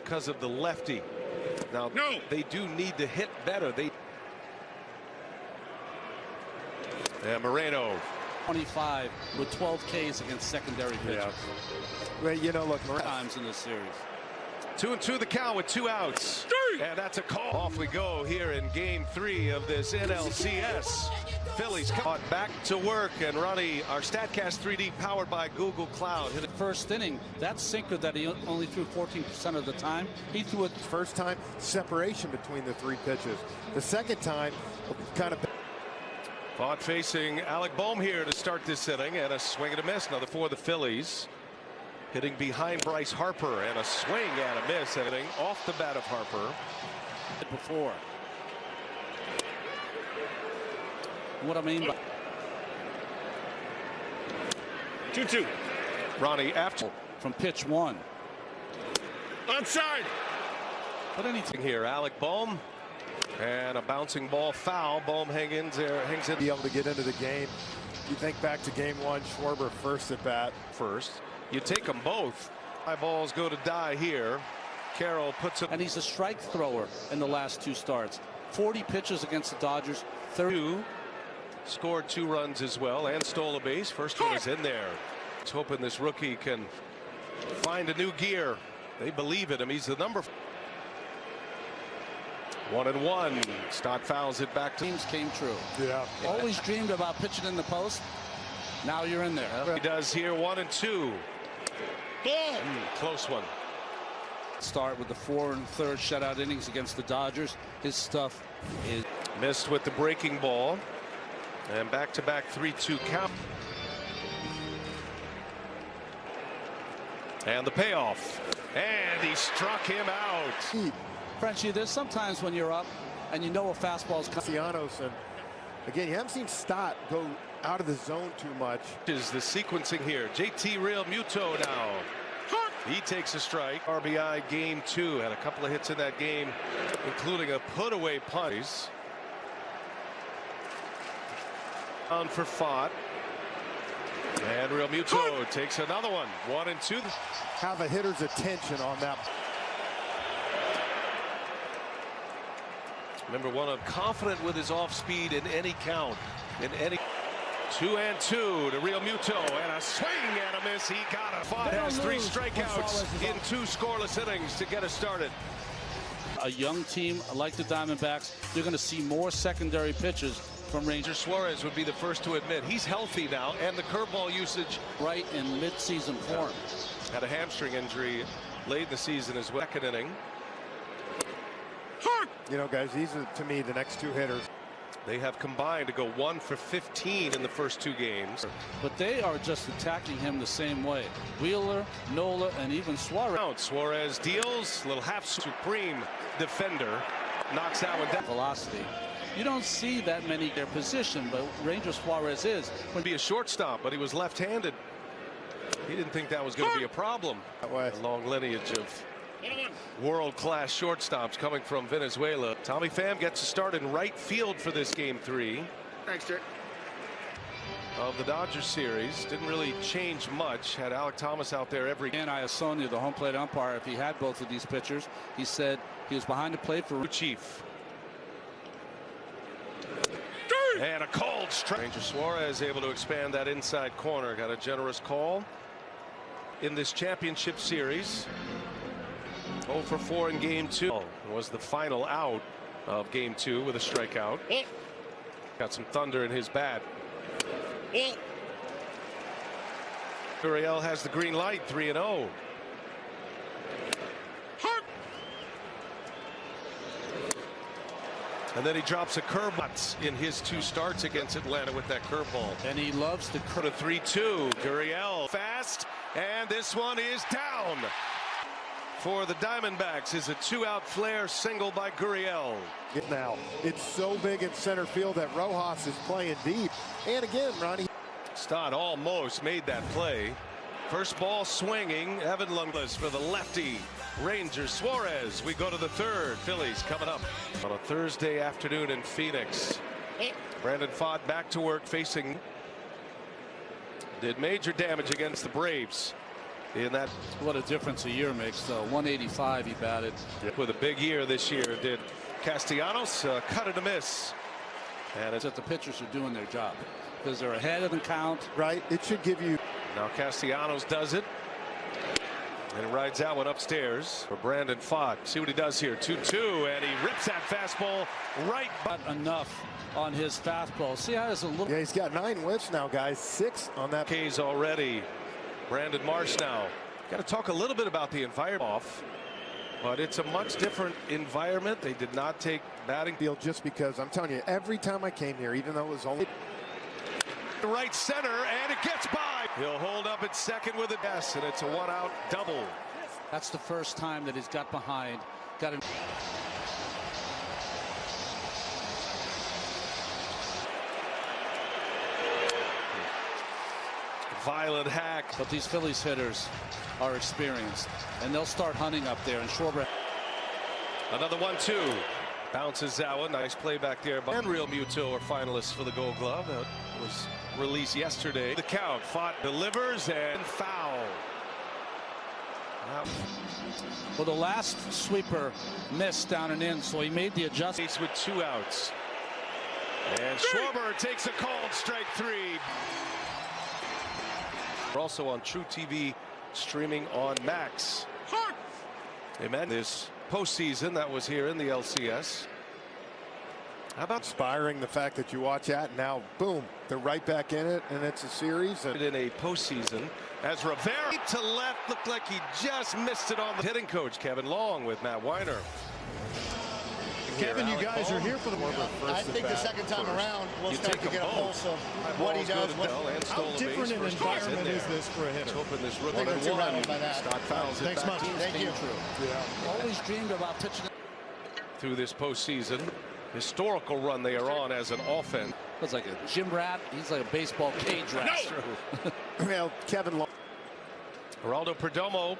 because of the lefty. Now, they do need to hit better. And Moreno. 25 with 12 Ks against secondary pitchers. Yeah. Well, you know, look, times in this series. 2-2 the count with 2 outs. And that's a call. Off we go here in game 3 of this NLCS. Phillies come back to work, and Ronnie, our StatCast 3D powered by Google Cloud. The first inning, that sinker that he only threw 14% of the time, he threw it. First time, separation between the 3 pitches. The second time, kind of. Vaught facing Alec Boehm here to start this inning, and a swing and a miss. Another for the Phillies. Hitting behind Bryce Harper, and a swing and a miss. Hitting off the bat of Harper. Before. What I mean by 2-2. Ronnie after from pitch 1. Onside. But anything here, Alec Boehm. And a bouncing ball foul. Boehm hangs in. Be able to get into the game. You think back to game 1, Schwarber first at bat. First. You take them both. High balls go to die here. Carroll puts it. And he's a strike thrower in the last 2 starts. 40 pitches against the Dodgers. 32. Scored 2 runs as well and stole a base. First one is in there. He's hoping this rookie can find a new gear. They believe in him. He's the number. 1-1. Stott fouls it back to. Teams came true. Yeah. Always dreamed about pitching in the post. Now you're in there. He does here. 1-2. Close one. Start with the 4 1/3 shutout innings against the Dodgers. His stuff is missed with the breaking ball, and back-to-back 3-2 count. And the payoff, and he struck him out. Frenchie, there's sometimes when you're up and you know a fastball's coming. And again, you haven't seen Stott go out of the zone too much. Is the sequencing here? JT Real Muto now. He takes a strike. RBI game 2. Had a couple of hits in that game, including a put-away punt. On for Fott. And Real Muto takes another one. 1-2. Have a hitter's attention on that. Number 1, confident with his off speed in any count. In any 2-2 to Real Muto, and a swing and a miss. He got it. Fott has 3 strikeouts in 2 scoreless innings to get us started. A young team like the Diamondbacks, they're going to see more secondary pitches from Rangers. Suarez would be the first to admit he's healthy now, and the curveball usage right in mid-season form. Had a hamstring injury late in the season as well. Second inning. You know, guys, these are to me the next 2 hitters. They have combined to go 1 for 15 in the first 2 games. But they are just attacking him the same way. Wheeler, Nola, and even Suarez. Suarez deals, little half supreme defender, knocks that one down. Velocity. You don't see that many in their position, but Ranger Suarez is. Would be a shortstop, but he was left-handed. He didn't think that was going to be a problem. A long lineage of world-class shortstops coming from Venezuela. Tommy Pham gets a start in right field for this game 3. Thanks, Jack. Of the Dodgers series. Didn't really change much. Had Alec Thomas out there every game. And Iasonia, the home plate umpire, if he had both of these pitchers, he said he was behind the plate for Chief. And a cold strike. Ranger Suarez able to expand that inside corner. Got a generous call in this championship series. 0 for 4 in game 2. Was the final out of game 2 with a strikeout. Got some thunder in his bat. Gurriel has the green light. 3-0. And then he drops a curveball in his 2 starts against Atlanta with that curveball. And he loves the curve. 3-2. Gurriel fast, and this one is down. For the Diamondbacks is a 2-out flare single by Gurriel. Now it's so big in center field that Rojas is playing deep. And again, Ronnie. Stott almost made that play. First ball swinging. Evan Lungless for the lefty. Rangers Suarez. We go to the 3rd. Phillies coming up on a Thursday afternoon in Phoenix. Brandon Pfaadt back to work facing. Did major damage against the Braves. in that. What a difference a year makes, though. 185 he batted. With a big year this year, did Castellanos. Cut and a miss. And It's that the pitchers are doing their job because they're ahead of the count. Right. It should give you. Now Castellanos does it. And rides that one upstairs for Brandon Pfaadt. See what he does here. 2-2, and he rips that fastball right. Not enough on his fastball. See how there's a little. Yeah, he's got 9 whiffs now, guys. 6 on that. K's already. Brandon Marsh now. Got to talk a little bit about the environment off. But it's a much different environment. They did not take batting Field just because I'm telling you, every time I came here, even though it was only right center, and it gets by. He'll hold up at second with a S, and it's a 1-out double. That's the first time that he's got behind. Got him. Violent hack. But these Phillies hitters are experienced, and they'll start hunting up there. And Schwarber. Another 1-2. Bounces that one. Nice play back there. And Real Muto are finalists for the Gold Glove. That was released yesterday. The count. Pfaadt delivers and foul. Well, the last sweeper missed down and in, so he made the adjustment. With 2 outs. And Schwarber takes a called strike 3. We're also on True TV, streaming on Max. Amen. This postseason that was here in the LCS. How about inspiring the fact that you watch that and now boom, they're right back in it, and it's a series. And in a postseason as Rivera to left looked like he just missed it on the hitting coach Kevin Long with Matt Weiner. Kevin, you guys are here for the I think the second time around we'll start to get a pulse of what he does. How different an environment is this for a hitter? Hoping this rookie I think we're too rattled by that. stock fouls it Thanks back. much. Thank you. Yeah. Always dreamed about pitching. Through this postseason, historical run they are on as an offense. It's like a gym rat. He's like a baseball cage rat. well, Kevin Long. Geraldo Perdomo,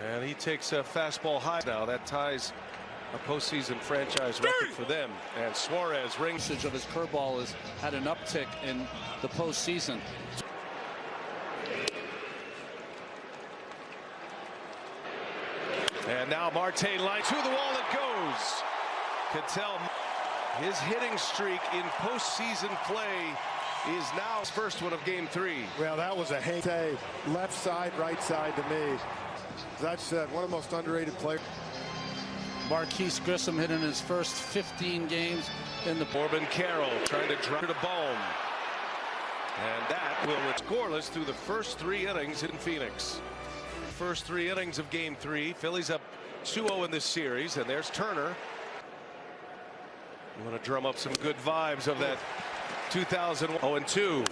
and he takes a fastball high now. That ties a postseason franchise record for them. And Suarez rings. Usage of his curveball has had an uptick in the postseason. And now Marte line to the wall it goes. Cattell, his hitting streak in postseason play is now his first one of game 3. Well, that was a heyday. Left side, right side to me. As I've said, one of the most underrated players. Marquise Grissom hit in his first 15 games in the. Corbin Carroll trying to drive to Bohm. And that will scoreless through the first 3 innings in Phoenix. First 3 innings of game 3. Phillies up 2-0 in this series, and there's Turner. You want to drum up some good vibes of that 2002.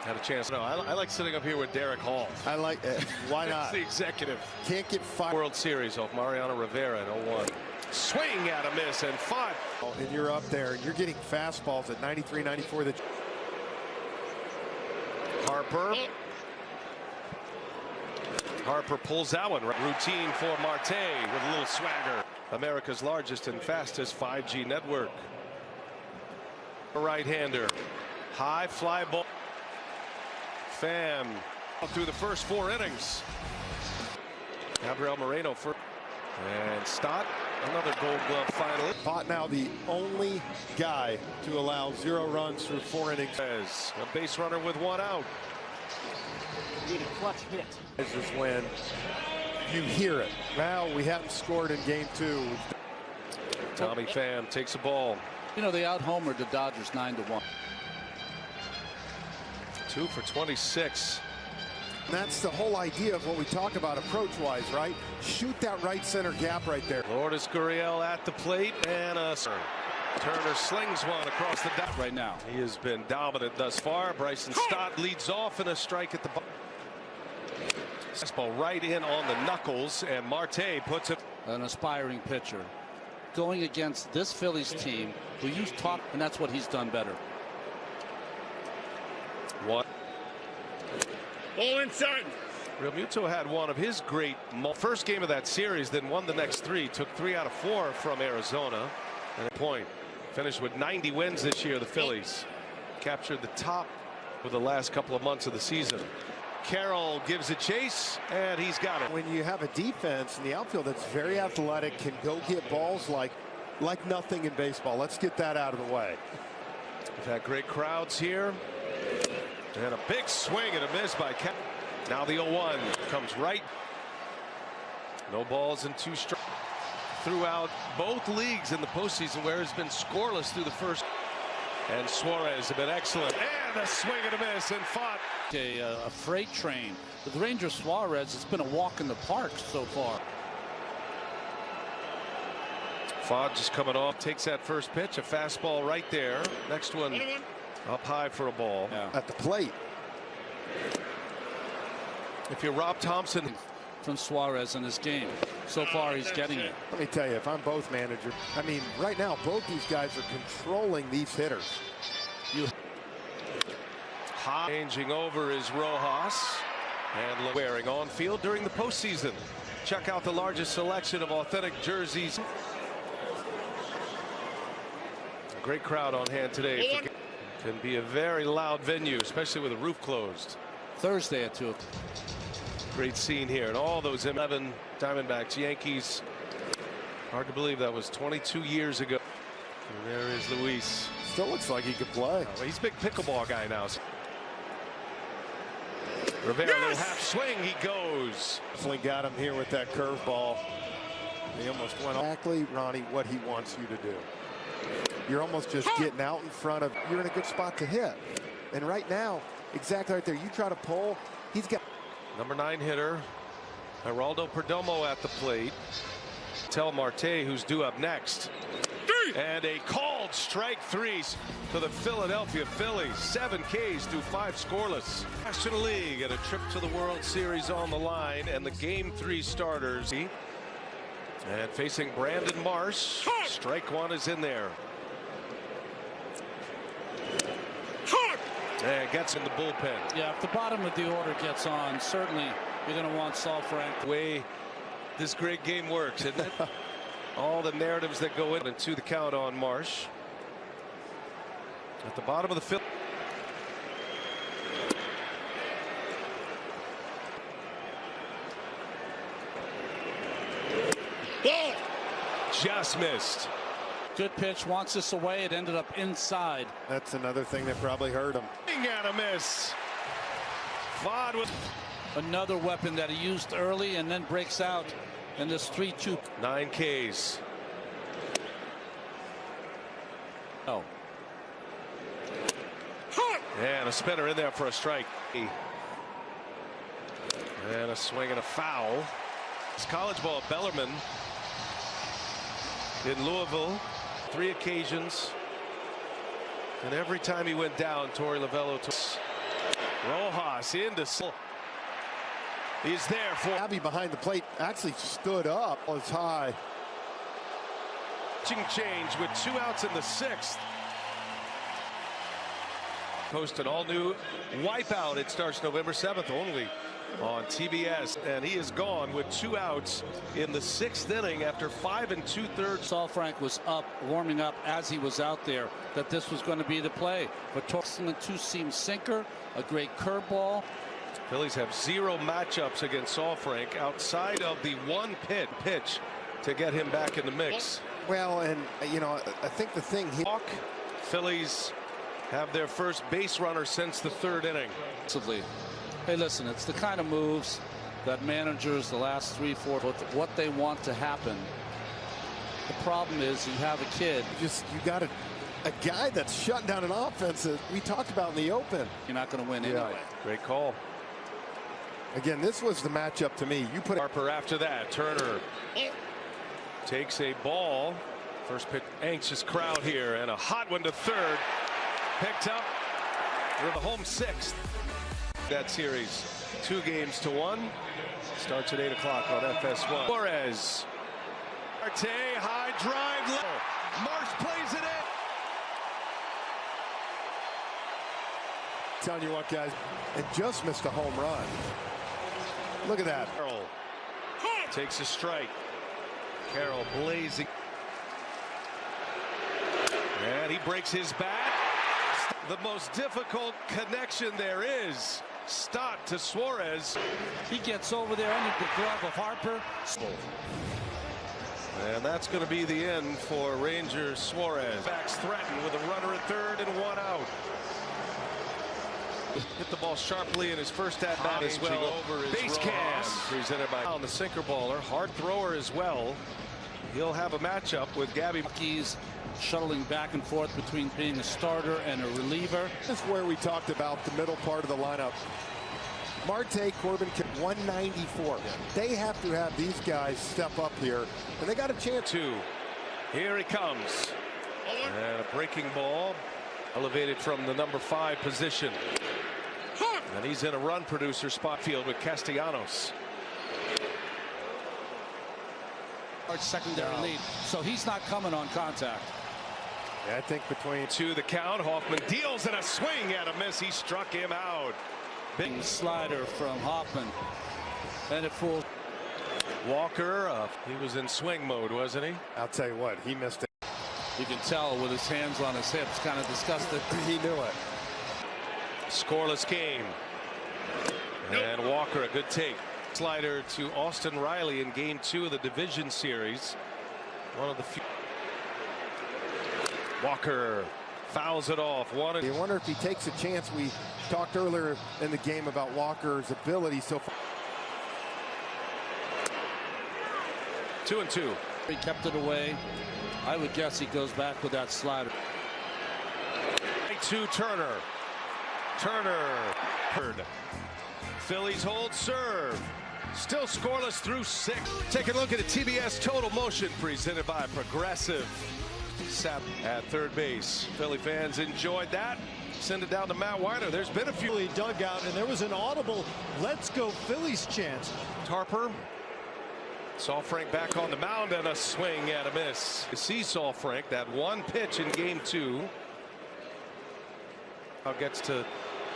Had a chance. No, I like sitting up here with Derek Hall. I like it. Why not? The executive. Can't get fired. World Series off Mariano Rivera in 01. Swing at a miss and Pfaadt. And you're up there and you're getting fastballs at 93, 94. That Harper pulls that one. Routine for Marte with a little swagger. America's largest and fastest 5G network. A right-hander. High fly ball. Pham through the first 4 innings. Gabriel Moreno for and Stott, another Gold Glove finalist. Pfaadt now the only guy to allow 0 runs through 4 innings. As a base runner with 1 out. Need a clutch hit. This is when you hear it. Now we haven't scored in game 2. Tommy Pham takes a ball. You know, they out-homered the Dodgers 9-1. 2 for 26. And that's the whole idea of what we talk about approach-wise, right? Shoot that right center gap right there. Lourdes Gurriel at the plate, and Turner slings one across the dot right now. He has been dominant thus far. Bryson Stott leads off in a strike at the bottom. Fastball right in on the knuckles, and Marte puts it. An aspiring pitcher going against this Phillies team who you've talked, and that's what he's done better. One. All inside. Real Muto had one of his great first game of that series, then won the next 3. Took 3 out of 4 from Arizona. And a point. Finished with 90 wins this year. The Phillies captured the top for the last couple of months of the season. Carroll gives a chase, and he's got it. When you have a defense in the outfield that's very athletic, can go get balls like nothing in baseball. Let's get that out of the way. We've had great crowds here. And a big swing and a miss by Cap. Now the 0-1 comes right. No balls and 2 strikes. Throughout both leagues in the postseason, where it's been scoreless through the first. And Suarez has been excellent. And a swing and a miss, and fought. A freight train. With Ranger Suarez, it's been a walk in the park so far. Fod just coming off, takes that first pitch, a fastball right there. Next one up high for a ball. Yeah. At the plate. If you're Rob Thompson. From Suarez in this game. So far, he's getting it. Let me tell you, if I'm both managers, I mean, right now, both these guys are controlling these hitters. Changing over is Rojas. And wearing on field during the postseason. Check out the largest selection of authentic jerseys. A great crowd on hand today. Can be a very loud venue, especially with the roof closed. Thursday at 2 o'clock. Great scene here, and all those 11 Diamondbacks, Yankees. Hard to believe that was 22 years ago. And there is Luis. Still looks like he could play. Well, he's a big pickleball guy now. Rivera, little half swing, he goes. Definitely got him here with that curveball. He almost went exactly, Ronnie, what he wants you to do. You're almost just getting out in front of. You're in a good spot to hit. And right now, exactly right there. You try to pull. He's got. Number 9 hitter, Geraldo Perdomo at the plate. Tel Marte, who's due up next. And a called strike 3 for the Philadelphia Phillies. 7 Ks through 5 scoreless. National League and a trip to the World Series on the line, and the Game 3 starters. And facing Brandon Marsh. Strike 1 is in there. And gets in the bullpen. Yeah, if the bottom of the order gets on, certainly you're going to want Saul Frank. The way this great game works, isn't it? All the narratives that go into the count on Marsh. At the bottom of the field. Just missed. Good pitch, wants this away. It ended up inside. That's another thing that probably hurt him. And a miss. Vaughn with another weapon that he used early and then breaks out in this 3-2. 9 Ks. Oh. And a spinner in there for a strike. And a swing and a foul. It's college ball. Bellarmine in Louisville. 3 occasions. And every time he went down, Torey Lovello took. Rojas into. He's there for. Abby behind the plate actually stood up. Was high. Pitching change with 2 outs in the 6th. Post an all-new Wipeout. It starts November 7th only on TBS, and he is gone with 2 outs in the 6th inning after 5 2/3. Saul Frank was up, warming up as he was out there, that this was going to be the play. But tossing a 2-seam sinker, a great curveball. Phillies have 0 matchups against Saul Frank outside of the 1 pitch to get him back in the mix. Well, and you know, I think the thing here. Phillies have their first base runner since the 3rd inning. Hey, listen, it's the kind of moves that managers the last 3-4 what they want to happen. The problem is you have a kid. You got a guy that's shutting down an offense that we talked about in the open. You're not going to win anyway. Great call. Again, this was the matchup to me. You put Harper after that. Turner takes a ball. First pitch. Anxious crowd here, and a hot one to 3rd. Picked up with the home 6th. That series 2 games to 1. Starts at 8 o'clock on FS1. Suarez. Marte, high drive. Low. Marsh plays it in. Telling you what, guys, it just missed a home run. Look at that. Carroll takes a strike. Carroll blazing. And he breaks his bat. The most difficult connection there is. Stott to Suarez. He gets over there under the glove of Harper. And that's going to be the end for Rangers Suarez. Backs threatened with a runner at third and one out. Hit the ball sharply in his first at bat as well. Base cam presented by on the sinker baller. Hard thrower as well. He'll have a matchup with Gabby. He's shuttling back and forth between being a starter and a reliever. This is where we talked about the middle part of the lineup. Marte, Corbin, 194. They have to have these guys step up here, and they got a chance. Here he comes. And a breaking ball elevated from the number 5 position. And he's in a run producer spot field with Castellanos. Secondary lead, so he's not coming on contact. Yeah, I think between to the count, Hoffman deals in a swing and a miss. He struck him out. Big slider from Hoffman, and it fools Walker. He was in swing mode, wasn't he? I'll tell you what, he missed it. You can tell with his hands on his hips, kind of disgusted. He knew it. Scoreless game. And Walker, a good take. Slider to Austin Riley in game 2 of the division series. One of the few. Walker fouls it off. You wonder if he takes a chance. We talked earlier in the game about Walker's ability so far. 2-2. He kept it away. I would guess he goes back with that slider. To Turner. Phillies hold serve. Still scoreless through 6. Take a look at a TBS Total Motion presented by Progressive. Sap at third base. Philly fans enjoyed that. Send it down to Matt Weiner. There's been a few. Dugout, and there was an audible "Let's go Phillies" chant. Harper saw Frank back on the mound and a swing and a miss. You see Saul Frank, that one pitch in game 2. Now gets to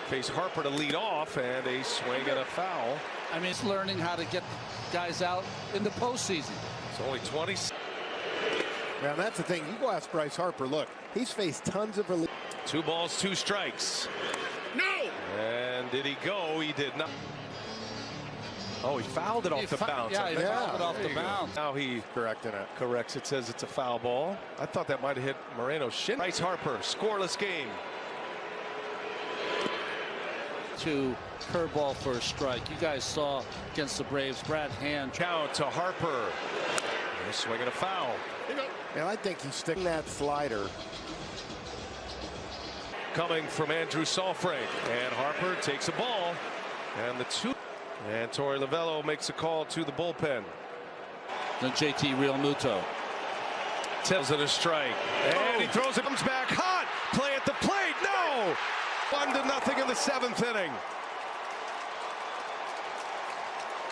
face Harper to lead off, and a swing and a foul. I mean, it's learning how to get guys out in the postseason. It's only 20. Now that's the thing. You go ask Bryce Harper. Look, he's faced tons of relief. 2 balls, 2 strikes. No. And did he go? He did not. Oh, he fouled it off the bounce. Yeah, he fouled it off the bounce. Now he corrects it. Says it's a foul ball. I thought that might have hit Moreno's shin. Bryce Harper, scoreless game. To curveball for a strike. You guys saw against the Braves, Brad Hand. Count to Harper. They're swinging a foul. And I think he's sticking that slider. Coming from Andrew Saalfrank, and Harper takes a ball, and the 2. And Torey Lovullo makes a call to the bullpen. Then JT Realmuto Tells it a strike, and he throws it. Comes back hot. Play at the plate. No. 1-0 in the 7th inning.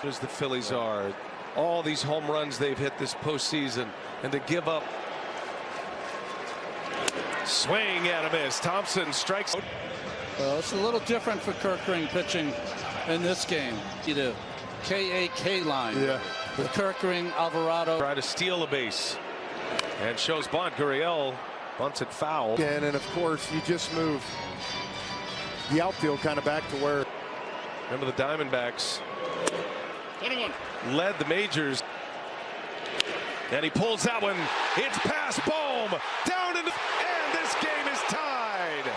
As the Phillies are, all these home runs they've hit this postseason, and to give up. Swing and a miss. Thompson strikes. Well, it's a little different for Kerkering pitching in this game. The KAK line. Yeah. With Kerkering, Alvarado. Try to steal a base. And shows bunt. Gurriel bunts it foul. And of course, you just move the outfield kind of back to where. Remember the Diamondbacks 21. led the majors. And he pulls that one. It's past Bohm. Down into. And this game is tied.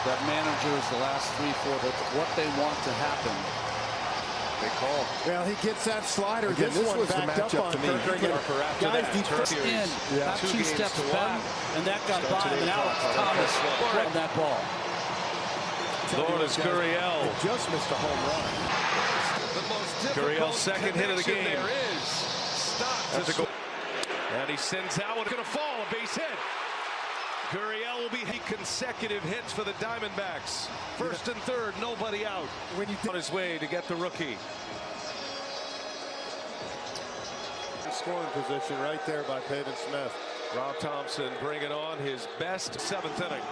That managers the last 3-4, what they want to happen. Big call. Well, he gets that slider. Again, this was the backed up matchup on to me. Kerkering. Guys, defense in, not 2 steps back, and that got by him, and Alex Thomas on that ball. Lourdes Gurriel. Just missed a home run. Gurriel's second hit of the game. There is. Stop. And he sends out what's going to fall. A base hit. Gurriel will be consecutive hits for the Diamondbacks. First and third, nobody out. When you on his way to get the rookie. Scoring position right there by Peyton Smith. Rob Thompson bringing on his best 7th inning.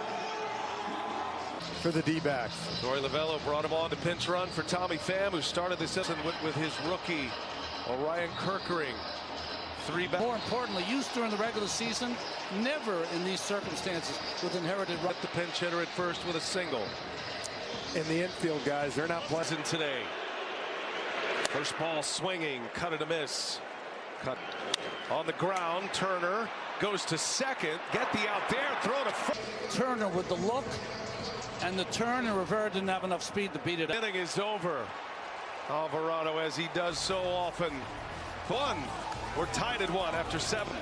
For the D-backs. Torey Lovullo brought him on to pinch run for Tommy Pham, who started the season with his rookie, Orion Kerkering. 3 back. More importantly, used during the regular season, Never in these circumstances with inherited right. The pinch hitter at first with a single. In the infield, guys, they're not Pleasant today. First ball swinging, cut and a miss. Cut on the ground. Turner goes to second. Get the out there. Throw to first. Turner with the look and the turn, and Rivera didn't have enough speed to beat it. Inning is over. Alvarado, as he does so often. We're tied at 1 after 7.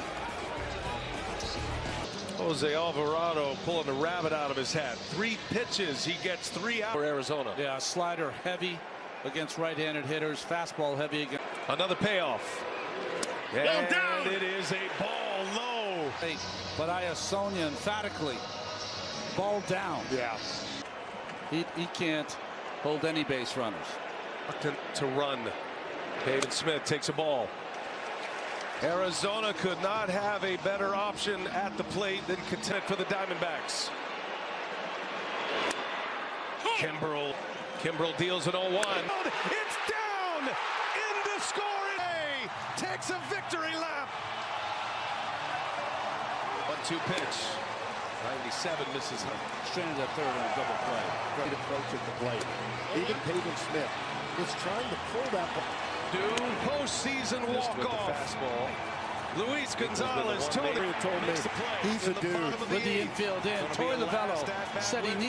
Jose Alvarado pulling the rabbit out of his hat. 3 pitches. He gets 3 out for Arizona. Yeah, slider heavy against right-handed hitters. Fastball heavy against. Another payoff. And it is a ball low. But Sonia emphatically. Ball down. Yeah. He can't hold any base runners. To run. David Smith takes a ball. Arizona could not have a better option at the plate than contend for the Diamondbacks. Kimbrel deals an 0-1. It's down in the scoring. Takes a victory lap. 1-2 pitch. 97 misses him. Stranded at third on a double play. Great approach at the plate. Even Pavin Smith was trying to pull that ball. Postseason walk-off. Fastball. Luis Gonzalez, Tony told me makes the play. He's a dude. With the infield in. Torey Lovullo said he needed